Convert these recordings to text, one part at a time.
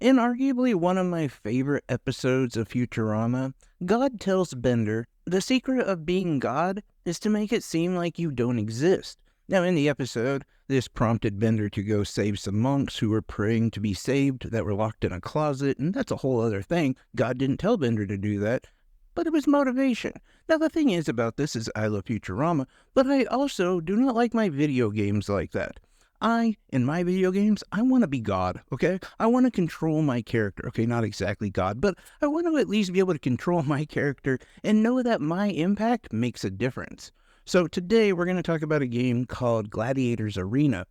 In arguably one of my favorite episodes of Futurama, God tells Bender the secret of being God is to make it seem like you don't exist. Now, in the episode, this prompted Bender to go save some monks who were praying to be saved that were locked in a closet, and that's a whole other thing. God didn't tell Bender to do that, but it was motivation. Now, the thing is about this is I love Futurama, but I also do not like my video games like that. In my video games, I want to be God, okay? I want to control my character. Okay, not exactly God, but I want to at least be able to control my character and know that my impact makes a difference. So today, we're going to talk about a game called Gladiator's Arena.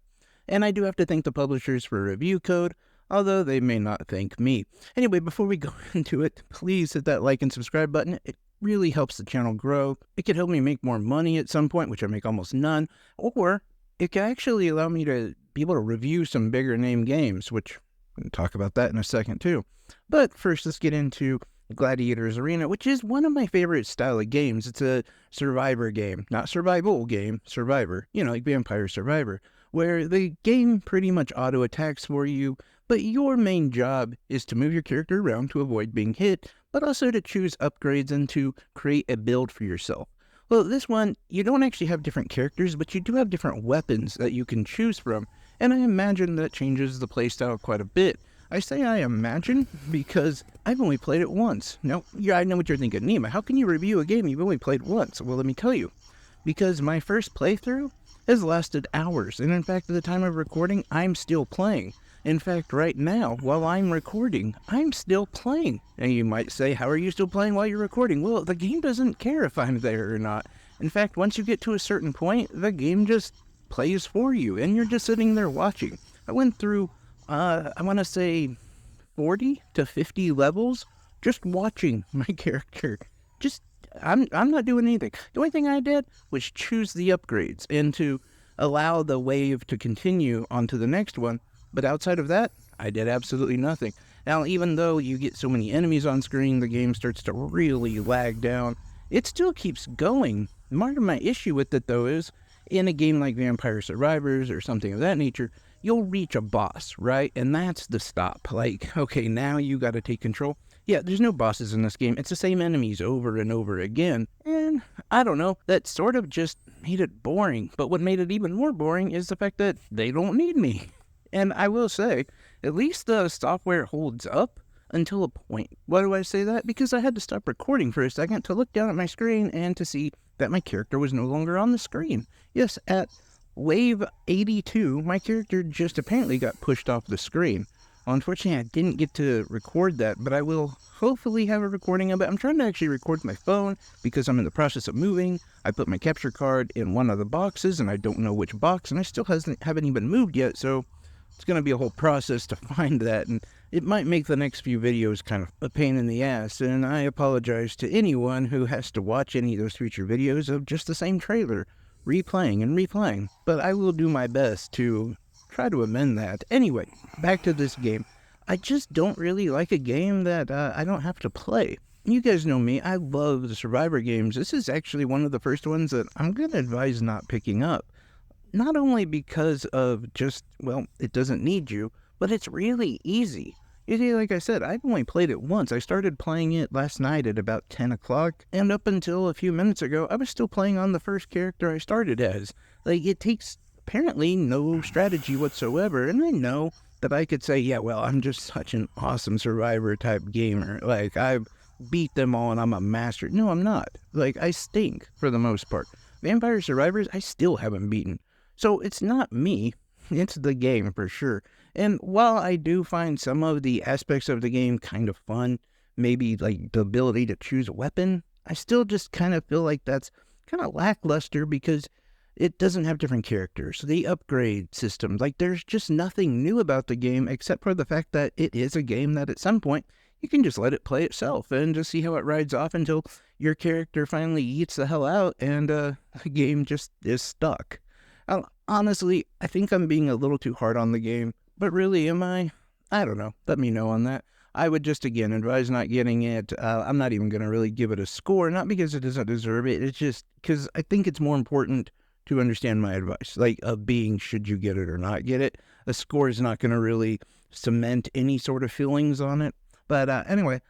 And I do have to thank the publishers for a review code, although they may not thank me. Anyway, before we go into it, please hit that like and subscribe button. It really helps the channel grow. It could help me make more money at some point, which I make almost none, or it can actually allow me to be able to review some bigger name games, which I'm going to talk about that in a second too. But first, let's get into Gladiator's Arena, which is one of my favorite style of games. It's a survivor game, not survival game, survivor, like Vampire Survivor, where the game pretty much auto-attacks for you, but your main job is to move your character around to avoid being hit, but also to choose upgrades and to create a build for yourself. Well, this one, you don't actually have different characters, but you do have different weapons that you can choose from, and I imagine that changes the playstyle quite a bit. I say I imagine because I've only played it once. Now, yeah, I know what you're thinking, Nima, how can you review a game you've only played once? Well, let me tell you. Because my first playthrough has lasted hours, and in fact, at the time of recording, I'm still playing. In fact, right now, while I'm recording, I'm still playing. And you might say, how are you still playing while you're recording? Well, the game doesn't care if I'm there or not. In fact, once you get to a certain point, the game just plays for you, and you're just sitting there watching. I went through, I want to say, 40 to 50 levels just watching my character. I'm not doing anything. The only thing I did was choose the upgrades and to allow the wave to continue onto the next one. But outside of that, I did absolutely nothing. Now, even though you get so many enemies on screen, the game starts to really lag down. It still keeps going. Part of my issue with it, though, is in a game like Vampire Survivors or something of that nature, you'll reach a boss, right? And that's the stop. Like, okay, now you got to take control. Yeah, there's no bosses in this game. It's the same enemies over and over again. And I don't know, that sort of just made it boring. But what made it even more boring is the fact that they don't need me. And I will say, at least the software holds up until a point. Why do I say that? Because I had to stop recording for a second to look down at my screen and to see that my character was no longer on the screen. Yes, at wave 82, my character just apparently got pushed off the screen. Unfortunately, I didn't get to record that, but I will hopefully have a recording of it. I'm trying to actually record my phone because I'm in the process of moving. I put my capture card in one of the boxes, and I don't know which box, and I still haven't even moved yet, so it's going to be a whole process to find that, and it might make the next few videos kind of a pain in the ass, and I apologize to anyone who has to watch any of those future videos of just the same trailer, replaying and replaying, but I will do my best to try to amend that. Anyway, back to this game. I just don't really like a game that I don't have to play. You guys know me, I love the Survivor games. This is actually one of the first ones that I'm going to advise not picking up. Not only because of just, well, it doesn't need you, but it's really easy. You see, like I said, I've only played it once. I started playing it last night at about 10 o'clock, and up until a few minutes ago, I was still playing on the first character I started as. Like, it takes apparently no strategy whatsoever, and I know that I could say, yeah, well, I'm just such an awesome Survivor-type gamer. Like, I've beat them all and I'm a master. No, I'm not. Like, I stink for the most part. Vampire Survivors, I still haven't beaten. So it's not me, it's the game for sure. And while I do find some of the aspects of the game kind of fun, maybe like the ability to choose a weapon, I still just kind of feel like that's kind of lackluster because it doesn't have different characters. The upgrade system, like there's just nothing new about the game except for the fact that it is a game that at some point you can just let it play itself and just see how it rides off until your character finally eats the hell out and the game just is stuck. Honestly, I think I'm being a little too hard on the game, but really, am I? I don't know. Let me know on that. I would just, again, advise not getting it. I'm not even going to really give it a score, not because it doesn't deserve it. It's just because I think it's more important to understand my advice, like of being should you get it or not get it. A score is not going to really cement any sort of feelings on it. But anyway,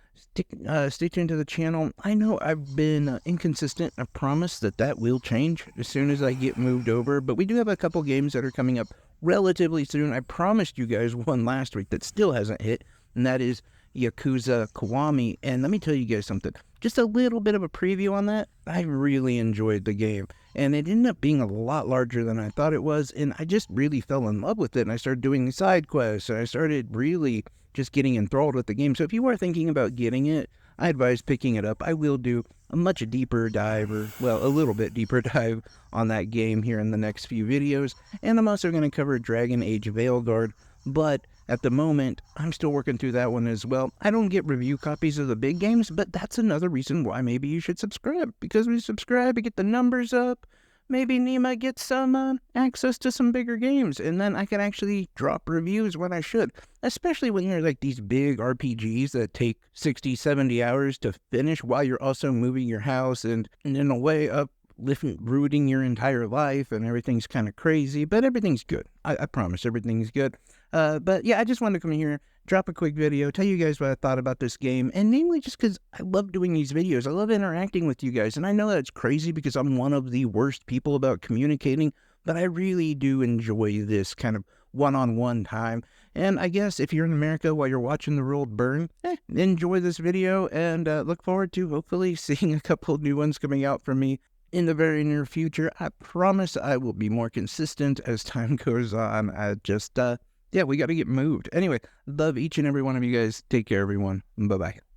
stay tuned to the channel. I know I've been inconsistent. I promise that will change as soon as I get moved over. But we do have a couple games that are coming up relatively soon. I promised you guys one last week that still hasn't hit, and that is Yakuza Kiwami. And let me tell you guys something. Just a little bit of a preview on that. I really enjoyed the game, and it ended up being a lot larger than I thought it was, and I just really fell in love with it, and I started doing side quests, and I started really just getting enthralled with the game. So if you are thinking about getting it, I advise picking it up. I will do a much deeper dive, or, well, a little bit deeper dive on that game here in the next few videos, and I'm also going to cover Dragon Age Veilguard, but at the moment, I'm still working through that one as well. I don't get review copies of the big games, but that's another reason why maybe you should subscribe, because when you subscribe, you get the numbers up. Maybe Nima gets some access to some bigger games, and then I can actually drop reviews when I should. Especially when you're like these big RPGs that take 60, 70 hours to finish while you're also moving your house and in a way rooting your entire life, and everything's kind of crazy, but everything's good. I promise everything's good. But yeah, I just wanted to come here, drop a quick video, tell you guys what I thought about this game, and namely just because I love doing these videos. I love interacting with you guys, and I know that's crazy because I'm one of the worst people about communicating, but I really do enjoy this kind of one-on-one time. And I guess if you're in America while you're watching the world burn, enjoy this video, and look forward to hopefully seeing a couple new ones coming out from me in the very near future. I promise I will be more consistent as time goes on. Yeah, we got to get moved. Anyway, love each and every one of you guys. Take care, everyone. Bye-bye.